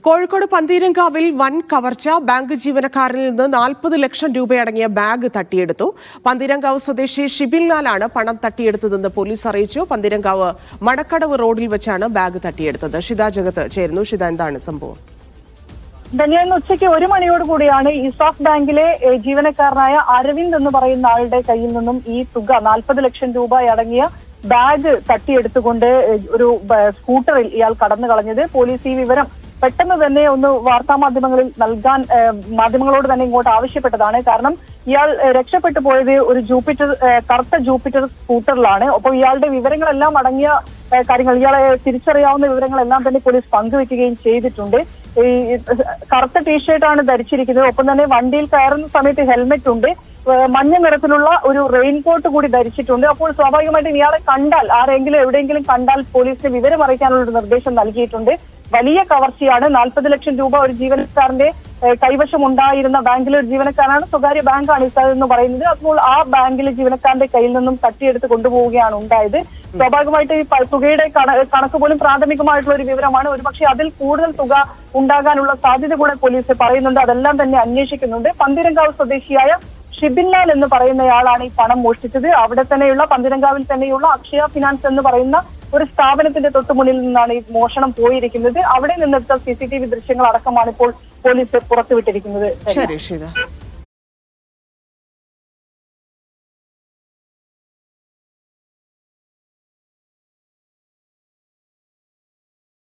കോഴിക്കോട് പന്തീരങ്കാവിൽ വൻ കവർച്ച. ബാങ്ക് ജീവനക്കാരിൽ നിന്ന് 40 ലക്ഷം രൂപയടങ്ങിയ ബാഗ് തട്ടിയെടുത്തു. പന്തീരങ്കാവ് സ്വദേശി ഷിബിൻലാലാണ് പണം തട്ടിയെടുത്തതെന്ന് പോലീസ് അറിയിച്ചു. പന്തീരങ്കാവ് മടക്കടവ് റോഡിൽ വെച്ചാണ് ബാഗ് തട്ടിയെടുത്തത്. ഷിത ജഗത്ത് ചേരുന്നു. ഷിത, എന്താണ് സംഭവം? ധന്യാന്ന് ഉച്ചയ്ക്ക് 1 മണിയോടുകൂടിയാണ് ഇസാഫ് ബാങ്കിലെ ജീവനക്കാരനായ അരവിന്ദ് എന്ന് പറയുന്ന ആളുടെ കയ്യിൽ നിന്നും ഈ തുക 40 ലക്ഷം രൂപ അടങ്ങിയ ബാഗ് തട്ടിയെടുത്തുകൊണ്ട് ഒരു സ്കൂട്ടറിൽ ഇയാൾ കടന്നു കളഞ്ഞത്. പോലീസ് ഈ വിവരം പെട്ടെന്ന് തന്നെ ഒന്ന് വാർത്താമാധ്യമങ്ങളിൽ നൽകാൻ മാധ്യമങ്ങളോട് തന്നെ ഇങ്ങോട്ട് ആവശ്യപ്പെട്ടതാണ്. കാരണം ഇയാൾ രക്ഷപ്പെട്ടു പോയത് ഒരു കറുത്ത ജൂപ്പിറ്റർ സ്കൂട്ടറിലാണ്. ഒപ്പം ഇയാളുടെ വിവരങ്ങളെല്ലാം അടങ്ങിയ കാര്യങ്ങൾ, ഇയാളെ തിരിച്ചറിയാവുന്ന വിവരങ്ങളെല്ലാം തന്നെ പോലീസ് പങ്കുവെക്കുകയും ചെയ്തിട്ടുണ്ട്. ഈ കറുത്ത ടീഷർട്ടാണ് ധരിച്ചിരിക്കുന്നത്. ഒപ്പം തന്നെ വണ്ടിയിൽ കയറുന്ന സമയത്ത് ഹെൽമെറ്റ് ഉണ്ട്. മഞ്ഞ നിറത്തിലുള്ള ഒരു റെയിൻകോട്ട് കൂടി ധരിച്ചിട്ടുണ്ട്. അപ്പോൾ സ്വാഭാവികമായിട്ടും ഇയാളെ കണ്ടാൽ, ആരെങ്കിലും എവിടെയെങ്കിലും കണ്ടാൽ പോലീസിന് വിവരം അറിയിക്കാനുള്ള ഒരു നിർദ്ദേശം നൽകിയിട്ടുണ്ട്. വലിയ കവർച്ചയാണ്. 40 ലക്ഷം രൂപ ഒരു ജീവനക്കാരന്റെ കൈവശം ഉണ്ടായിരുന്ന ബാങ്കിലെ ഒരു ജീവനക്കാരാണ്, സ്വകാര്യ ബാങ്കാണ് എന്ന് പറയുന്നത്. അപ്പോൾ ആ ബാങ്കിലെ ജീവനക്കാരന്റെ കയ്യിൽ നിന്നും തട്ടിയെടുത്ത് കൊണ്ടുപോവുകയാണ് ഉണ്ടായത്. സ്വാഭാവികമായിട്ട് ഈ തുകയുടെ കണക്ക് പോലും പ്രാഥമികമായിട്ടുള്ള ഒരു വിവരമാണ്. ഒരുപക്ഷെ അതിൽ കൂടുതൽ തുക ഉണ്ടാകാനുള്ള സാധ്യത കൂടെ പോലീസ് പറയുന്നുണ്ട്. അതെല്ലാം തന്നെ അന്വേഷിക്കുന്നുണ്ട്. പന്തീരങ്കാവ് സ്വദേശിയായ ഷിബിൻലാൽ എന്ന് പറയുന്നയാളാണ് ഈ പണം മോഷ്ടിച്ചത്. അവിടെ തന്നെയുള്ള പന്തീരങ്കാവിൽ തന്നെയുള്ള അക്ഷയ ഫിനാൻസ് എന്ന് പറയുന്ന ഒരു സ്ഥാപനത്തിന്റെ തൊട്ടുമുന്നിൽ നിന്നാണ് ഈ മോഷണം പോയിരിക്കുന്നത്. അവിടെ നിന്നെടുത്ത CCTV ദൃശ്യങ്ങൾ അടക്കമാണ് ഇപ്പോൾ പോലീസ് പുറത്തുവിട്ടിരിക്കുന്നത്. ശരി.